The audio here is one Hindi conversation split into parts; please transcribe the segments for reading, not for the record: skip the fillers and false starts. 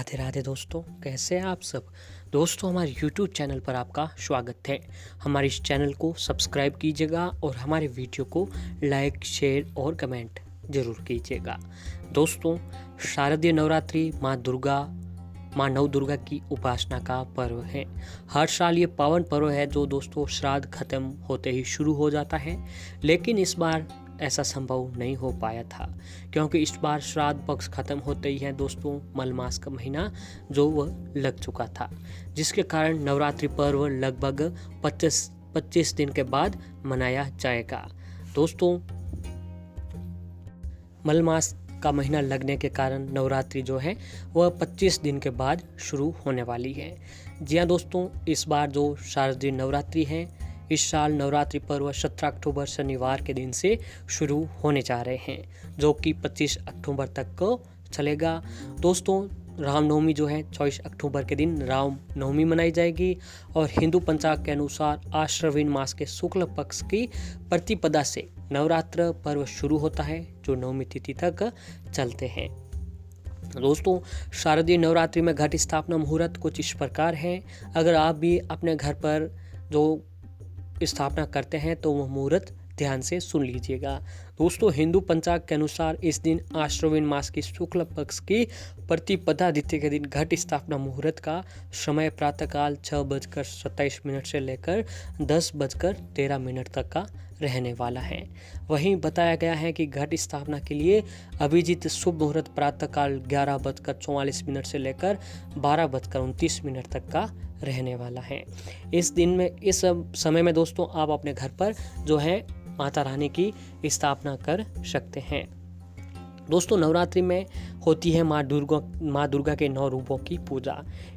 राधे राधे दोस्तों, कैसे हैं आप सब। दोस्तों, हमारे YouTube चैनल पर आपका स्वागत है। हमारे इस चैनल को सब्सक्राइब कीजिएगा और हमारे वीडियो को लाइक, शेयर और कमेंट जरूर कीजिएगा। दोस्तों, शारदीय नवरात्रि माँ नव दुर्गा की उपासना का पर्व है। हर साल ये पावन पर्व है जो दोस्तों श्राद्ध खत्म होते ही शुरू हो जाता है, लेकिन इस बार ऐसा संभव नहीं हो पाया था क्योंकि इस बार श्राद्ध पक्ष खत्म होते ही है दोस्तों मल मास का महीना जो वह लग चुका था, जिसके कारण नवरात्रि पर्व लगभग 25 दिन के बाद मनाया जाएगा। दोस्तों, मल मास का महीना लगने के कारण नवरात्रि जो है वह 25 दिन के बाद शुरू होने वाली है। जी हाँ दोस्तों, इस बार जो शारदीय नवरात्रि है, इस साल नवरात्रि पर्व 17 अक्टूबर शनिवार के दिन से शुरू होने जा रहे हैं, जो कि 25 अक्टूबर तक को चलेगा। दोस्तों, रामनवमी जो है 24 अक्टूबर के दिन रामनवमी मनाई जाएगी और हिंदू पंचांग के अनुसार आश्विन मास के शुक्ल पक्ष की प्रतिपदा से नवरात्र पर्व शुरू होता है, जो नवमी तिथि तक चलते हैं। दोस्तों, शारदीय नवरात्रि में घट स्थापना मुहूर्त कुछ इस प्रकार है। अगर आप भी अपने घर पर जो स्थापना करते हैं तो वह मुहूर्त ध्यान से सुन लीजिएगा। दोस्तों, हिंदू पंचांग के अनुसार इस दिन आश्विन मास की शुक्ल पक्ष की प्रतिपदा तिथि के दिन घट स्थापना मुहूर्त का समय प्रातःकाल 6:27 से लेकर 10:13 तक का रहने वाला है। वहीं बताया गया है कि घट स्थापना के लिए अभिजीत शुभ मुहूर्त प्रातःकाल 11:44 से लेकर 12:29 तक का रहने वाला है। इस समय में दोस्तों आप अपने घर पर जो है माता रानी की स्थापना कर सकते हैं। दोस्तों, नवरात्रि में होती है माँ दुर्गा के 9 रूपों की पूजा,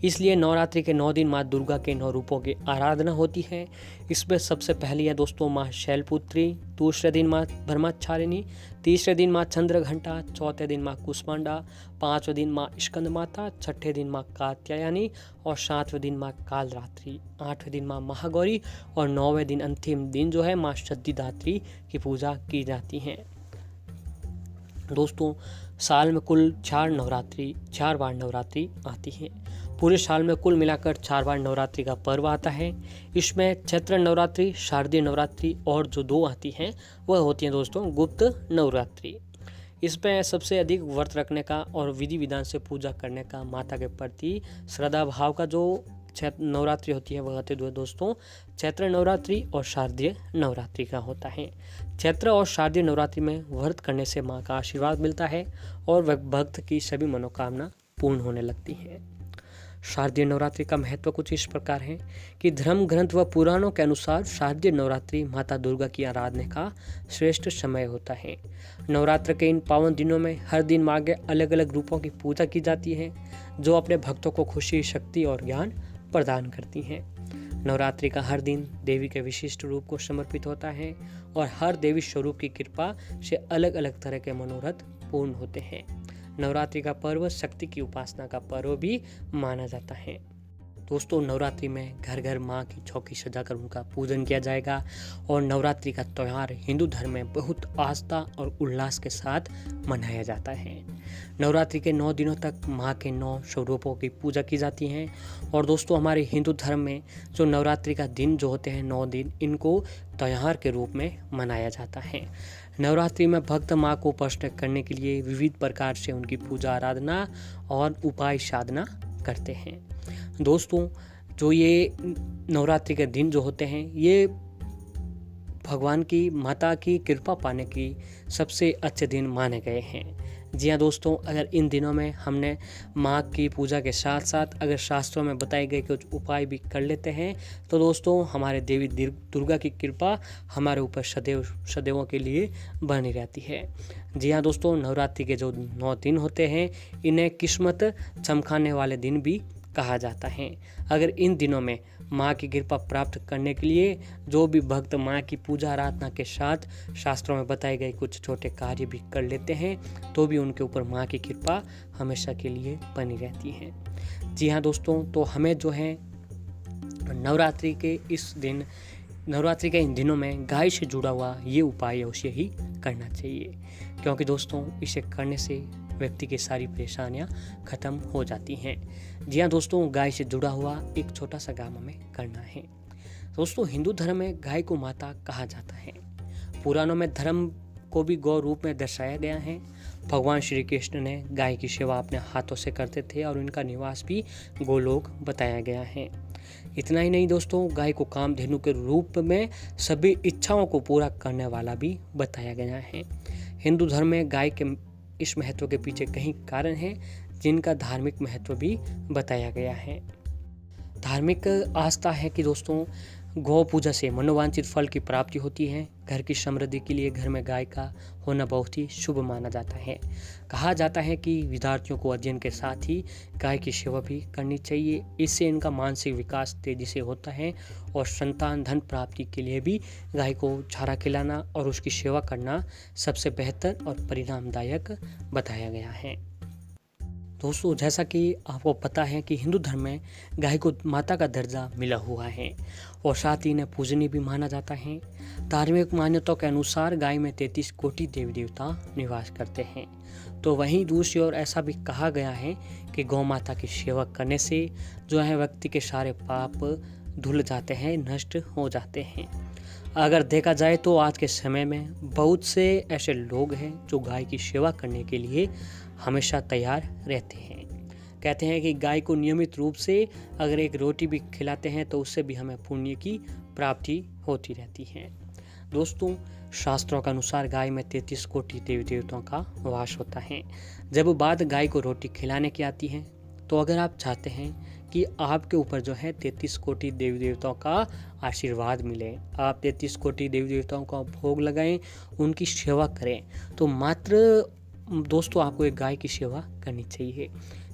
इसलिए नवरात्रि के 9 दिन माँ दुर्गा के 9 रूपों की आराधना होती है। इसमें सबसे पहली है दोस्तों माँ शैलपुत्री, दूसरे दिन माँ ब्रह्मचारिणी, तीसरे दिन माँ चंद्रघंटा, चौथे दिन माँ कुष्मांडा, पांचवें दिन माँ स्कंद माता, छठे दिन माँ कात्यायनी और सातवें दिन माँ कालरात्रि, आठवें दिन माँ महागौरी और 9वें दिन अंतिम दिन जो है माँ सिद्धिदात्री की पूजा की जाती है। दोस्तों, साल में कुल 4 बार नवरात्रि आती है। पूरे साल में कुल मिलाकर 4 बार नवरात्रि का पर्व आता है। इसमें चैत्र नवरात्रि, शारदीय नवरात्रि और जो 2 आती हैं वह होती हैं दोस्तों गुप्त नवरात्रि। इसमें सबसे अधिक व्रत रखने का और विधि विधान से पूजा करने का, माता के प्रति श्रद्धा भाव का जो नवरात्रि होती है वह होती है दोस्तों चैत्र नवरात्रि और शारदीय नवरात्रि का होता है। चैत्र और शारदीय नवरात्रि में व्रत करने से माँ का आशीर्वाद मिलता है और वह भक्त की सभी मनोकामना पूर्ण होने लगती है। शारदीय नवरात्रि का महत्व कुछ इस प्रकार है कि धर्म ग्रंथ व पुराणों के अनुसार शारदीय नवरात्रि माता दुर्गा की आराधना का श्रेष्ठ समय होता है। नवरात्र के इन पावन दिनों में हर दिन माँ के अलग अलग रूपों की पूजा की जाती है, जो अपने भक्तों को खुशी, शक्ति और ज्ञान प्रदान करती हैं। नवरात्रि का हर दिन देवी के विशिष्ट रूप को समर्पित होता है और हर देवी स्वरूप की कृपा से अलग अलग तरह के मनोरथ पूर्ण होते हैं। नवरात्रि का पर्व शक्ति की उपासना का पर्व भी माना जाता है। दोस्तों, नवरात्रि में घर घर माँ की चौकी सजाकर उनका पूजन किया जाएगा और नवरात्रि का त्यौहार हिंदू धर्म में बहुत आस्था और उल्लास के साथ मनाया जाता है। नवरात्रि के 9 दिनों तक माँ के 9 स्वरूपों की पूजा की जाती है और दोस्तों हमारे हिंदू धर्म में जो नवरात्रि का दिन जो होते हैं 9 दिन, इनको त्यौहार के रूप में मनाया जाता है। नवरात्रि में भक्त माँ को प्रसन्न करने के लिए विविध प्रकार से उनकी पूजा आराधना और उपाय साधना करते हैं। दोस्तों, जो ये नवरात्रि के दिन जो होते हैं ये भगवान की माता की कृपा पाने की सबसे अच्छे दिन माने गए हैं। जी हाँ दोस्तों, अगर इन दिनों में हमने माँ की पूजा के साथ साथ अगर शास्त्रों में बताए गए कुछ उपाय भी कर लेते हैं तो दोस्तों हमारे देवी दुर्गा की कृपा हमारे ऊपर सदैव के लिए बनी रहती है। जी हाँ दोस्तों, नवरात्रि के जो 9 दिन होते हैं इन्हें किस्मत चमकाने वाले दिन भी कहा जाता है। अगर इन दिनों में माँ की कृपा प्राप्त करने के लिए जो भी भक्त माँ की पूजा आराधना के साथ शास्त्रों में बताए गए कुछ छोटे कार्य भी कर लेते हैं तो भी उनके ऊपर माँ की कृपा हमेशा के लिए बनी रहती है। जी हाँ दोस्तों, तो हमें जो है नवरात्रि के इन दिनों में गाय से जुड़ा हुआ ये उपाय अवश्य ही करना चाहिए, क्योंकि दोस्तों इसे करने से व्यक्ति की सारी परेशानियां खत्म हो जाती हैं। जी हाँ दोस्तों, गाय से जुड़ा हुआ एक छोटा सा काम हमें करना है। दोस्तों, हिंदू धर्म में गाय को माता कहा जाता है। पुराणों में धर्म को भी गौ रूप में दर्शाया गया है। भगवान श्री कृष्ण ने गाय की सेवा अपने हाथों से करते थे और उनका निवास भी गोलोक बताया गया है। इतना ही नहीं दोस्तों, गाय को कामधेनु के रूप में सभी इच्छाओं को पूरा करने वाला भी बताया गया है। हिंदू धर्म में गाय के इस महत्व के पीछे कई कारण हैं, जिनका धार्मिक महत्व भी बताया गया है। धार्मिक आस्था है कि दोस्तों, गौ पूजा से मनोवांछित फल की प्राप्ति होती है। घर की समृद्धि के लिए घर में गाय का होना बहुत ही शुभ माना जाता है। कहा जाता है कि विद्यार्थियों को अध्ययन के साथ ही गाय की सेवा भी करनी चाहिए। इससे इनका मानसिक विकास तेजी से होता है और संतान धन प्राप्ति के लिए भी गाय को चारा खिलाना और उसकी सेवा करना सबसे बेहतर और परिणामदायक बताया गया है। दोस्तों, जैसा कि आपको पता है कि हिंदू धर्म में गाय को माता का दर्जा मिला हुआ है और साथ ही इन्हें पूजनीय भी माना जाता है। धार्मिक मान्यताओं के अनुसार गाय में 33 कोटि देवी देवता निवास करते हैं। तो वहीं दूसरी ओर ऐसा भी कहा गया है कि गौ माता की सेवा करने से जो है व्यक्ति के सारे पाप धुल जाते हैं, नष्ट हो जाते हैं। अगर देखा जाए तो आज के समय में बहुत से ऐसे लोग हैं जो गाय की सेवा करने के लिए हमेशा तैयार रहते हैं। कहते हैं कि गाय को नियमित रूप से अगर एक रोटी भी खिलाते हैं तो उससे भी हमें पुण्य की प्राप्ति होती रहती है। दोस्तों, शास्त्रों के अनुसार गाय में 33 कोटि देवी देवताओं का वास होता है। जब बात गाय को रोटी खिलाने की आती है तो अगर आप चाहते हैं कि आपके ऊपर जो है 33 कोटि देवी देवताओं का आशीर्वाद मिले, आप 33 कोटि देवी देवताओं का भोग लगाएं, उनकी सेवा करें, तो मात्र दोस्तों आपको एक गाय की सेवा करनी चाहिए।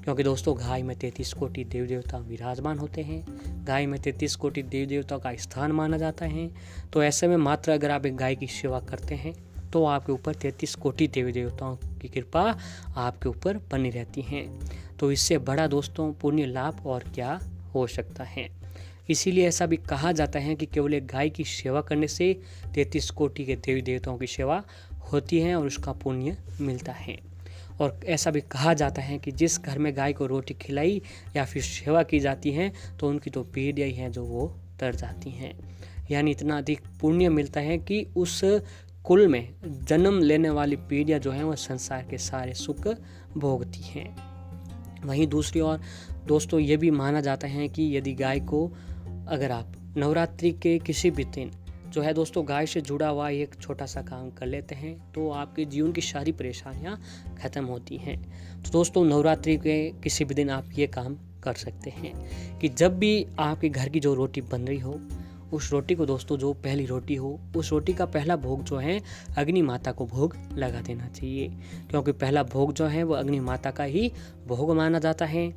क्योंकि दोस्तों, गाय में 33 कोटि देवी देवता विराजमान होते हैं। गाय में 33 कोटि देवी देवताओं का स्थान माना जाता है। तो ऐसे में मात्र अगर आप एक गाय की सेवा करते हैं तो आपके ऊपर 33 कोटि देवी देवताओं की कृपा आपके ऊपर बनी रहती है। तो इससे बड़ा दोस्तों पुण्य लाभ और क्या हो सकता है। इसीलिए ऐसा भी कहा जाता है कि केवल एक गाय की सेवा करने से 33 कोटि के देवी देवताओं की सेवा होती है और उसका पुण्य मिलता है। और ऐसा भी कहा जाता है कि जिस घर में गाय को रोटी खिलाई या फिर सेवा की जाती है तो उनकी तो पीढ़ियाँ ही हैं जो वो तर जाती हैं। यानी इतना अधिक पुण्य मिलता है कि उस कुल में जन्म लेने वाली पीढ़ियाँ जो हैं वह संसार के सारे सुख भोगती हैं। वहीं दूसरी ओर दोस्तों ये भी माना जाता है कि यदि गाय को अगर आप नवरात्रि के किसी भी दिन जो है दोस्तों गाय से जुड़ा हुआ एक छोटा सा काम कर लेते हैं तो आपके जीवन की सारी परेशानियां खत्म होती हैं। तो दोस्तों नवरात्रि के किसी भी दिन आप ये काम कर सकते हैं कि जब भी आपके घर की जो रोटी बन रही हो उस रोटी को दोस्तों जो पहली रोटी हो उस रोटी का पहला भोग जो है अग्नि माता को भोग लगा देना चाहिए, क्योंकि पहला भोग जो है वो अग्नि माता का ही भोग माना जाता है।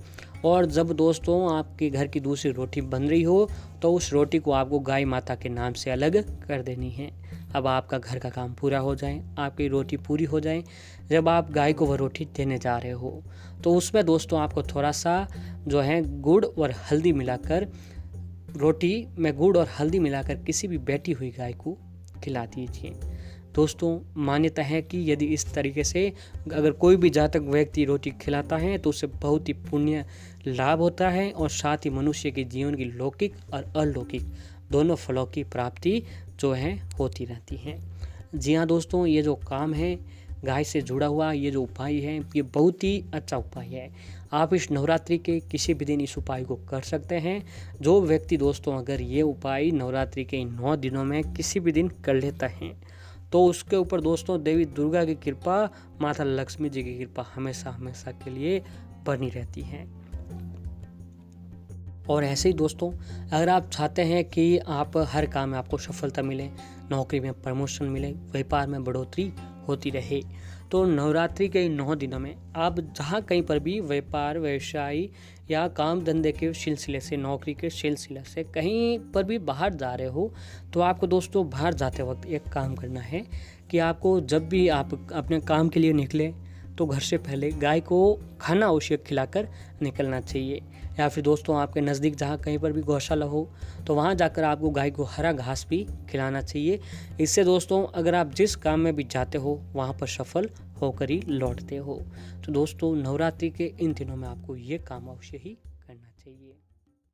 और जब दोस्तों आपके घर की दूसरी रोटी बन रही हो तो उस रोटी को आपको गाय माता के नाम से अलग कर देनी है। अब आपका घर का काम पूरा हो जाए, आपकी रोटी पूरी हो जाए, जब आप गाय को वह रोटी देने जा रहे हो तो उसमें दोस्तों आपको थोड़ा सा जो है गुड़ और हल्दी मिलाकर रोटी में गुड़ और हल्दी मिलाकर किसी भी बैठी हुई गाय को खिला दीजिए। दोस्तों मान्यता है कि यदि इस तरीके से अगर कोई भी जातक व्यक्ति रोटी खिलाता है तो उससे बहुत ही पुण्य लाभ होता है और साथ ही मनुष्य के जीवन की लौकिक और अलौकिक दोनों फलों की प्राप्ति जो है होती रहती है। जी हाँ दोस्तों, ये जो काम है गाय से जुड़ा हुआ ये जो उपाय है ये बहुत ही अच्छा उपाय है। आप इस नवरात्रि के किसी भी दिन इस उपाय को कर सकते हैं। जो व्यक्ति दोस्तों अगर ये उपाय नवरात्रि के 9 दिनों में किसी भी दिन कर लेता है तो उसके ऊपर दोस्तों देवी दुर्गा की कृपा, माता लक्ष्मी जी की कृपा हमेशा हमेशा के लिए बनी रहती है। और ऐसे ही दोस्तों अगर आप चाहते हैं कि आप हर काम में आपको सफलता मिले, नौकरी में प्रमोशन मिले, व्यापार में बढ़ोतरी होती रहे, तो नवरात्रि के 9 दिनों में आप जहाँ कहीं पर भी व्यापार व्यवसाय या काम धंधे के सिलसिले से, नौकरी के सिलसिले से कहीं पर भी बाहर जा रहे हो तो आपको दोस्तों बाहर जाते वक्त एक काम करना है कि आपको जब भी आप अपने काम के लिए निकले तो घर से पहले गाय को खाना अवश्य खिलाकर निकलना चाहिए। या फिर दोस्तों आपके नज़दीक जहाँ कहीं पर भी गौशाला हो तो वहाँ जाकर आपको गाय को हरा घास भी खिलाना चाहिए। इससे दोस्तों अगर आप जिस काम में भी जाते हो वहाँ पर सफल होकर ही लौटते हो। तो दोस्तों नवरात्रि के इन दिनों में आपको ये काम अवश्य ही करना चाहिए।